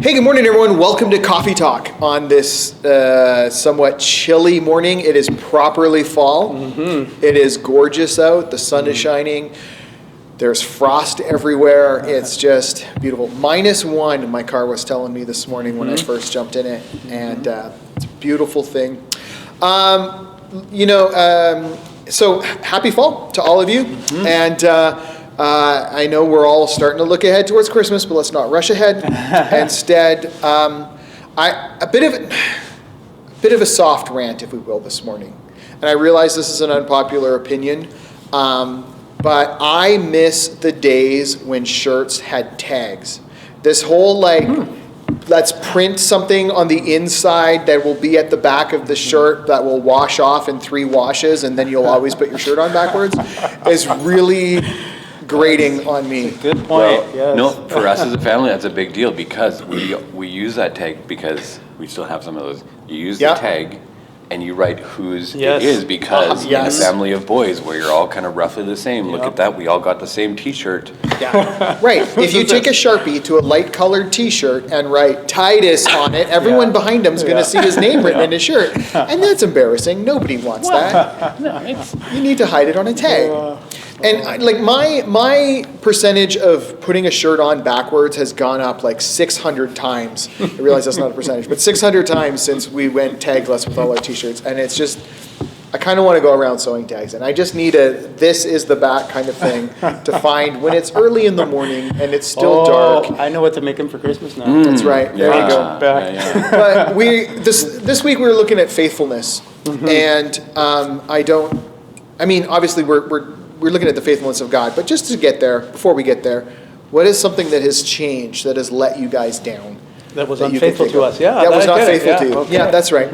Hey, good morning, everyone. Welcome to Coffee Talk on this somewhat chilly morning. It is properly fall. Mm-hmm. It is gorgeous out. The sun is shining. There's frost everywhere. It's just beautiful. -1, my car was telling me this morning when I first jumped in it. And it's a beautiful thing. So happy fall to all of you. Mm-hmm. And I know we're all starting to look ahead towards Christmas, but let's not rush ahead. Instead, a bit of a soft rant, if we will, this morning. And I realize this is an unpopular opinion, but I miss the days when shirts had tags. This whole let's print something on the inside that will be at the back of the shirt that will wash off in 3 washes, and then you'll always put your shirt on backwards, is really grating on me. Good point. Well, yes. No, for us as a family, that's a big deal because we use that tag because we still have some of those. You use the tag and you write whose it is because in a family of boys where you're all kind of roughly the same, look at that, we all got the same t-shirt. Yeah, right. If you take a Sharpie to a light colored t-shirt and write Titus on it, everyone behind him is going to see his name written in his shirt. And that's embarrassing. Nobody wants that. No, you need to hide it on a tag. And my percentage of putting a shirt on backwards has gone up 600 times. I realize that's not a percentage, but 600 times since we went tagless with all our t-shirts. And it's just, I kind of want to go around sewing tags. And I just need this is the back kind of thing to find when it's early in the morning and it's still dark. I know what to make them for Christmas now. That's right. There you go. Back. Yeah. But this week we were looking at faithfulness. And obviously we're looking at the faithfulness of God, but just to get there, before we get there, what is something that has changed, that has let you guys down? That was unfaithful to us, That was not faithful to you. Okay. Yeah, that's right.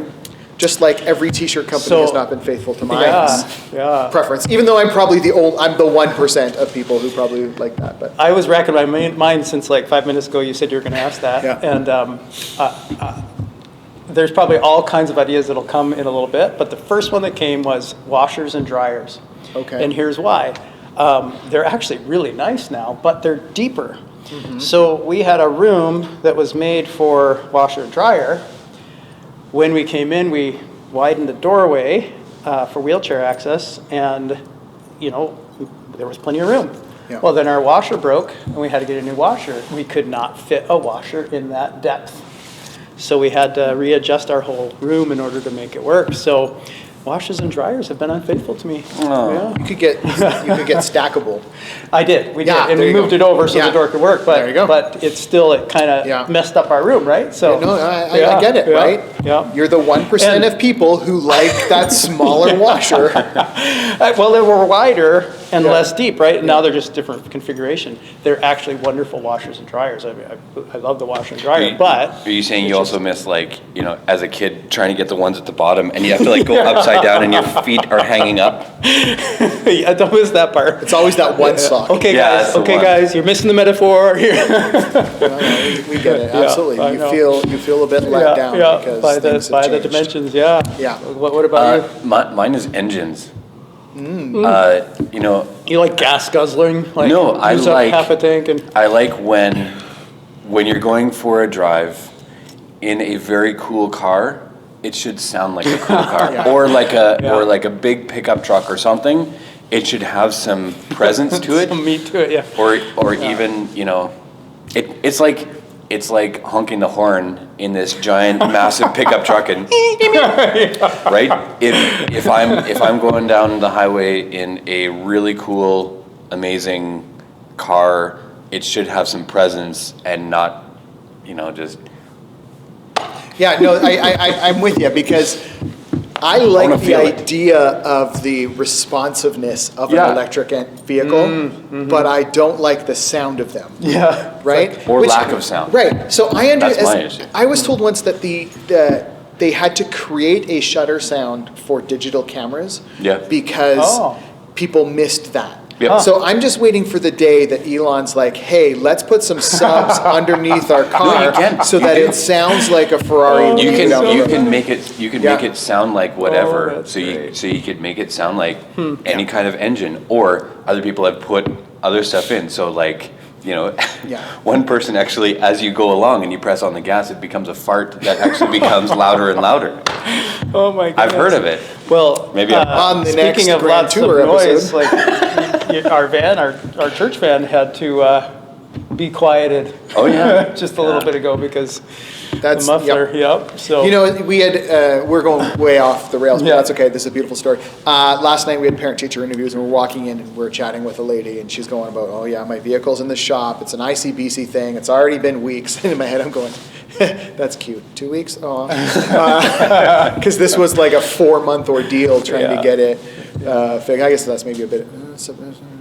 Just like every t-shirt company has not been faithful to my preference, even though I'm probably the 1% of people who probably like that. But I was racking my mind since 5 minutes ago. You said you were going to ask that, and there's probably all kinds of ideas that'll come in a little bit. But the first one that came was washers and dryers. Okay. And here's why. They're actually really nice now, but they're deeper. Mm-hmm. So we had a room that was made for washer and dryer. When we came in, we widened the doorway for wheelchair access, and there was plenty of room. Yeah. Well, then our washer broke, and we had to get a new washer. We could not fit a washer in that depth. So we had to readjust our whole room in order to make it work. So washers and dryers have been unfaithful to me. Oh. Yeah. You could get stackable. I did. We did, and we moved it over so the door could work. But there you go. But it kind of messed up our room, right? So I get it, right? Yeah. You're the 1% of people who like that smaller washer. Well, they were wider and less deep, right? And now they're just different configuration. They're actually wonderful washers and dryers. I love the washer and dryer, but are you saying you also miss as a kid trying to get the ones at the bottom and you have to go upside down and your feet are hanging up? Yeah, don't miss that part. It's always that one sock. Okay, guys, you're missing the metaphor here. We get it. Absolutely. You feel a bit let down because by the dimensions. Yeah. What about you? Mine is engines. You like gas guzzling? No, I use like up half a tank and. I like when you're going for a drive in a very cool car. It should sound like a cool car, or like a big pickup truck or something. It should have some presence to it. Some meat to it, yeah. Or even it's like honking the horn in this giant massive pickup truck and right. If I'm going down the highway in a really cool, amazing car, it should have some presence and not, just. Yeah, no, I'm with you because I like the idea of the responsiveness of an electric vehicle, but I don't like the sound of them. Yeah. Right? Or lack of sound. Right. So That's my issue. I was told once that they had to create a shutter sound for digital cameras because people missed that. Yep. So I'm just waiting for the day that Elon's like, hey, let's put some subs underneath our car that it sounds like a Ferrari. You can make it sound like whatever. So you could make it sound like any kind of engine. Or other people have put other stuff in. So Yeah. one person actually, as you go along and you press on the gas, it becomes a fart that actually becomes louder and louder. Oh my goodness. I've heard of it. Well, Maybe on the speaking next of Grand lots of Tour noise, episode. like our church van had to be quieted. Oh, yeah. Just a little bit ago because That's- the muffler. Yep. So We had, we're going way off the rails, but Yeah. that's okay. This is a beautiful story. Last night we had parent-teacher interviews, and we're walking in and we're chatting with a lady, and she's going about, oh yeah, my vehicle's in the shop. It's an ICBC thing. It's already been weeks. And in my head, I'm going, that's cute. 2 weeks? Oh, because this was like a 4-month ordeal trying to Yeah. get it fixed. I guess that's maybe a bit.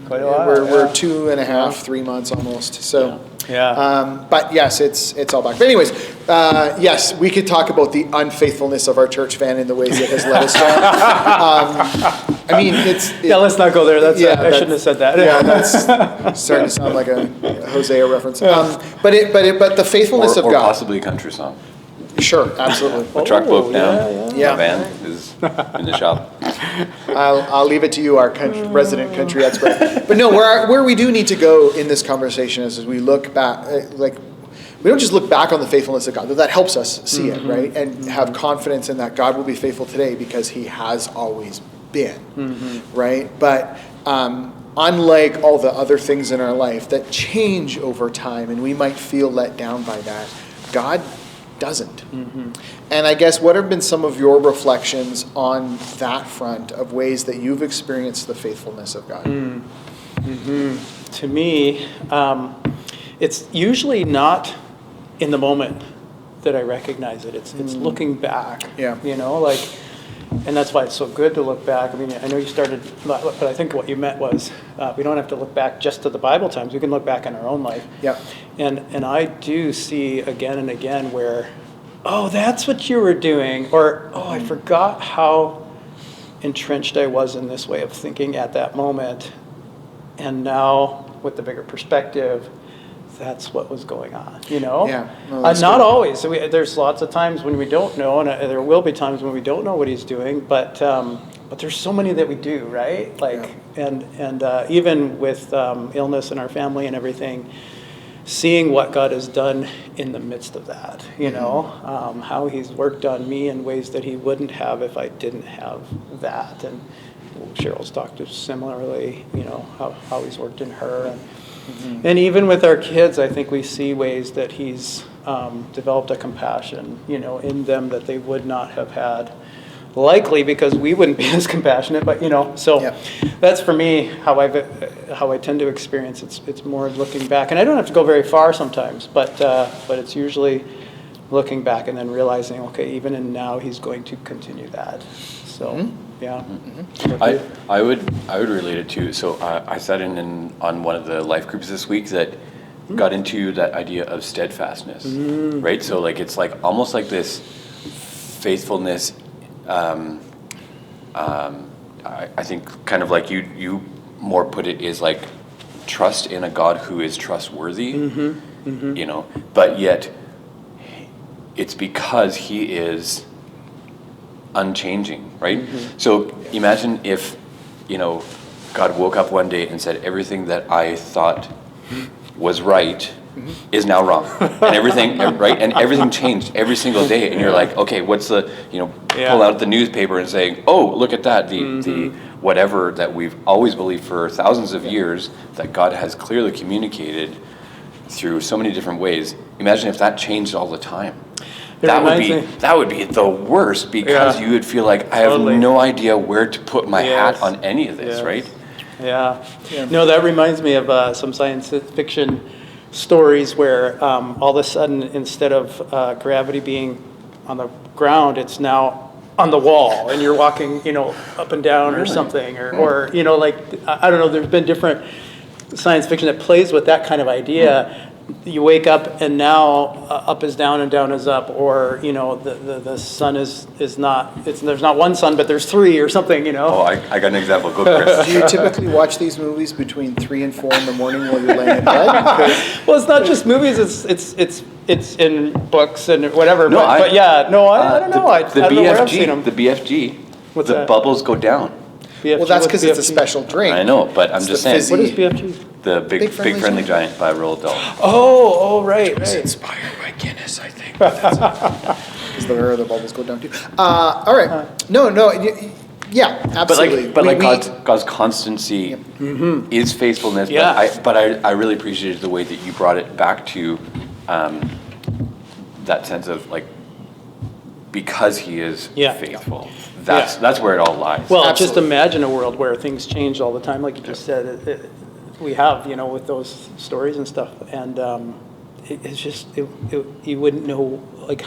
Quite a while, We're yeah. 2.5, 3 months almost. So. Yeah. But yes, it's all back. But anyways, yes, we could talk about the unfaithfulness of our church van in the ways it has led us down. I mean, yeah, let's not go there. That's I shouldn't have said that. Yeah, that's starting to sound like a Hosea reference. But the faithfulness of Or God. possibly a country song. Sure, absolutely. The truck broke down. Yeah. The van is in the shop. I'll leave it to you, our resident country expert. But no, where we do need to go in this conversation is as we look back, we don't just look back on the faithfulness of God, though that helps us see it, right? And have confidence in that God will be faithful today because he has always been, right? But unlike all the other things in our life that change over time and we might feel let down by that, God doesn't. And I guess what have been some of your reflections on that front of ways that you've experienced the faithfulness of God? To me, it's usually not in the moment that I recognize it. It's looking back. Yeah. And that's why it's so good to look back. I mean, I know you started, but I think what you meant was we don't have to look back just to the Bible times. We can look back in our own life. Yeah. And I do see again and again where, oh, that's what you were doing, or oh, I forgot how entrenched I was in this way of thinking at that moment, and now with the bigger perspective, that's what was going on. Yeah. No, that's not good. always. There's lots of times when we don't know, and there will be times when we don't know what he's doing. But there's so many that we do, right? And even with illness in our family and everything, seeing what God has done in the midst of that, how he's worked on me in ways that he wouldn't have if I didn't have that. And Cheryl's talked to similarly, how he's worked in her. And even with our kids, I think we see ways that he's developed a compassion, in them that they would not have had, likely because we wouldn't be as compassionate. But so Yeah. that's for me how I tend to experience. It's more looking back, and I don't have to go very far sometimes, but it's usually looking back and then realizing, okay, even in now, he's going to continue that. So yeah. I would relate it to, so I sat in on one of the life groups this week that got into that idea of steadfastness, right? So it's almost like this faithfulness, I think kind of like you more put it is like trust in a God who is trustworthy, but yet it's because he is unchanging, right? So imagine if, God woke up one day and said, everything that I thought was right is now wrong. And everything, right? And everything changed every single day. And you're like, okay, what's the, pull out the newspaper and saying, oh, look at that, the whatever that we've always believed for thousands of years that God has clearly communicated through so many different ways. Imagine if that changed all the time. That would be the worst because you would feel like I have no idea where to put my hat on any of this, right? Yeah. No, that reminds me of some science fiction stories where all of a sudden, instead of gravity being on the ground, it's now on the wall, and you're walking, up and down or something, or I don't know. There's been different science fiction that plays with that kind of idea. You wake up and now up is down and down is up, or the sun is not. There's not one sun, but there's three or something. Oh, I got an example. Go, Chris. Do you typically watch these movies between 3 and 4 in the morning while you're laying in bed? Well, it's not just movies. It's in books and whatever. No, I don't know. I don't know where I've seen them. The BFG. What's the that? bubbles go down. BFG. Well, that's What's because it's a BFG? special drink. I know, but I'm It's just the saying, fizzy- What is BFG? the Big Friendly Giant by Roald Dahl. Oh, right. Inspired by Guinness, I think. Is the where the bubbles go down to. All right. No, yeah, absolutely. But We- God's constancy is faithfulness. Yeah. But I really appreciated the way that you brought it back to that sense of like, because he is Yeah. faithful. That's where it all lies. Well, just Absolutely. imagine a world where things change all the time, like you just said. We have, with those stories and stuff, and it's just you wouldn't know like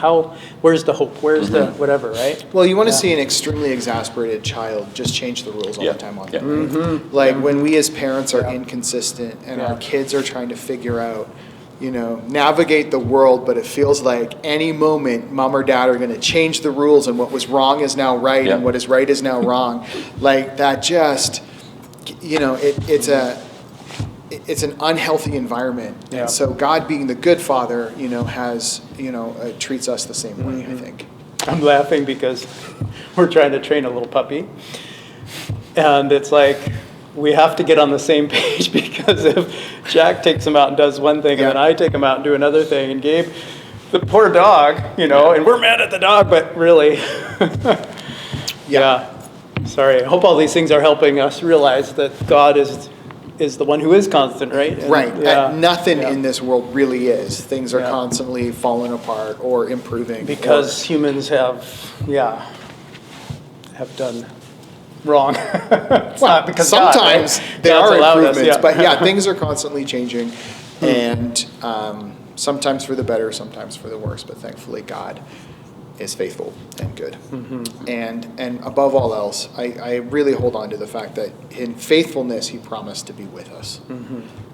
where's the hope, where's the whatever, right? Well, you want to see an extremely exasperated child just change the rules all Yeah. the time on Yeah. them. Like when we as parents are inconsistent and Yeah. our kids are trying to figure out, navigate the world, but it feels like any moment mom or dad are going to change the rules and what was wrong is now right Yeah. and what is right is now wrong. Like that just, it's an unhealthy environment. Yeah. And so God being the good father, has, treats us the same way, I think. I'm laughing because we're trying to train a little puppy, and it's like we have to get on the same page because if Jack takes him out and does one thing, Yeah. and then I take him out and do another thing, and Gabe, the poor dog, and we're mad at the dog, but really, yeah. Sorry. I hope all these things are helping us realize that God is the one who is constant, right? And, Right. yeah, Nothing yeah. in this world really is. Things are Yeah. constantly falling apart or improving. Because humans have done wrong. It's not because God, sometimes right? there God's are allowed us, improvements, yeah. but yeah, things are constantly changing, and sometimes for the better, sometimes for the worse. But thankfully, God is faithful and good. And above all else, I really hold on to the fact that in faithfulness, He promised to be with us.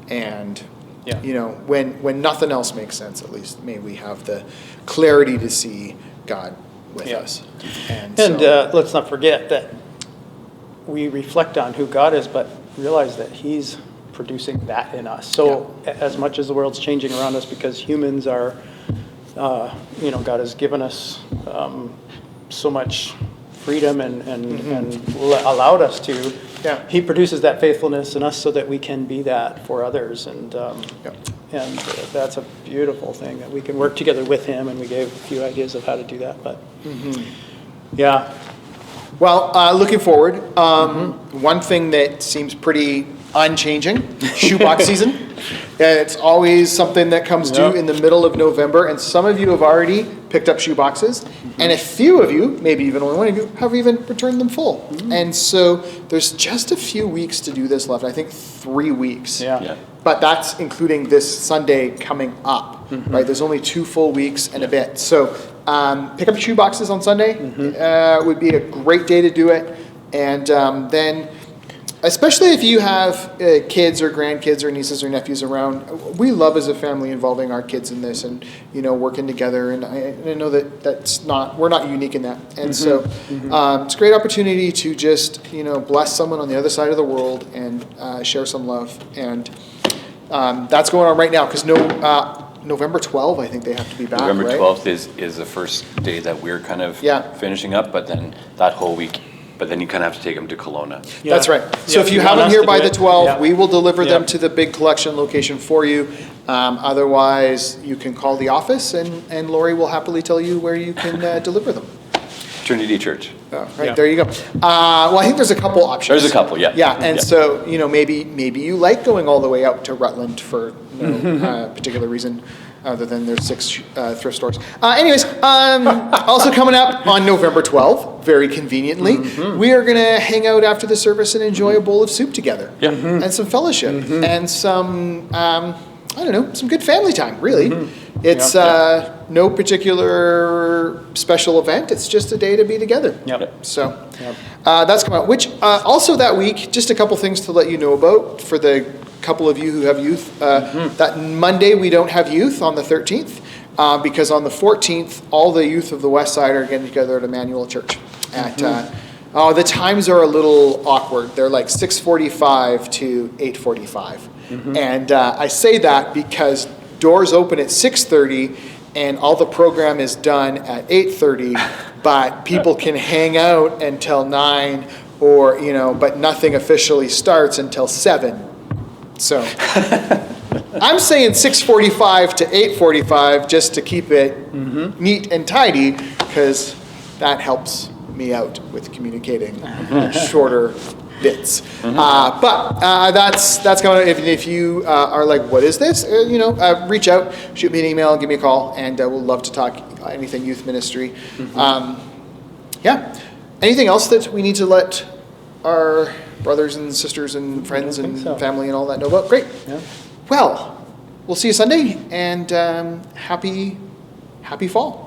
And Yeah. when nothing else makes sense, at least may we have the clarity to see God with Yeah. us. And Let's not forget that we reflect on who God is, but realize that He's producing that in us. So as much as the world's changing around us because humans are, God has given us so much freedom and allowed us to. Yeah. He produces that faithfulness in us so that we can be that for others, and that's a beautiful thing that we can work together with Him. And we gave a few ideas of how to do that, but yeah. Well, looking forward, one thing that seems pretty unchanging, shoebox season. It's always something that comes due in the middle of November, and some of you have already picked up shoe boxes, and a few of you, maybe even only one of you, have even returned them full. And so there's just a few weeks to do this left. I think 3 weeks. Yeah. But that's including this Sunday coming up, right? There's only 2 full weeks and a bit. So pick up your shoe boxes on Sunday. Would be a great day to do it. And then, especially if you have kids or grandkids or nieces or nephews around, we love as a family involving our kids in this and, working together. And I know that we're not unique in that. And so it's a great opportunity to just, bless someone on the other side of the world and share some love. And that's going on right now because November 12th, I think they have to be back, November right? 12th is the first day that we're kind of finishing up, but then that whole week, but then you kind of have to take them to Kelowna. Yeah. That's right. So Yeah, if you want have them us here to by do the it, 12th, we will deliver them Yeah. to the big collection location for you. Otherwise, you can call the office and Lori will happily tell you where you can deliver them. Trinity Church. Oh, right, Yeah. there you go. Well, I think there's a couple options. There's a couple, yeah. Yeah, and Yeah. so, maybe you like going all the way out to Rutland for no particular reason other than there's 6 thrift stores. Anyways, also coming up on November 12th, very conveniently, we are going to hang out after the service and enjoy a bowl of soup together. Yeah. And some fellowship and some, some good family time, really. It's no particular special event. It's just a day to be together. Yep. So that's coming out. Which also that week, just a couple things to let you know about for the couple of you who have youth. That Monday we don't have youth on the 13th because on the 14th all the youth of the West Side are getting together at Emmanuel Church. At the times are a little awkward. They're like 6:45 to 8:45, and I say that because doors open at 6:30 and all the program is done at 8:30, but people can hang out until 9 or, but nothing officially starts until 7. So I'm saying 6:45 to 8:45 just to keep it neat and tidy, because that helps me out with communicating shorter bits. But that's going on. If you are like, what is this? Reach out, shoot me an email, give me a call, and we'll love to talk anything youth ministry. Yeah. Anything else that we need to let our brothers and sisters and friends and so. family and all that know about? Great. Yeah. Well, we'll see you Sunday, and happy fall.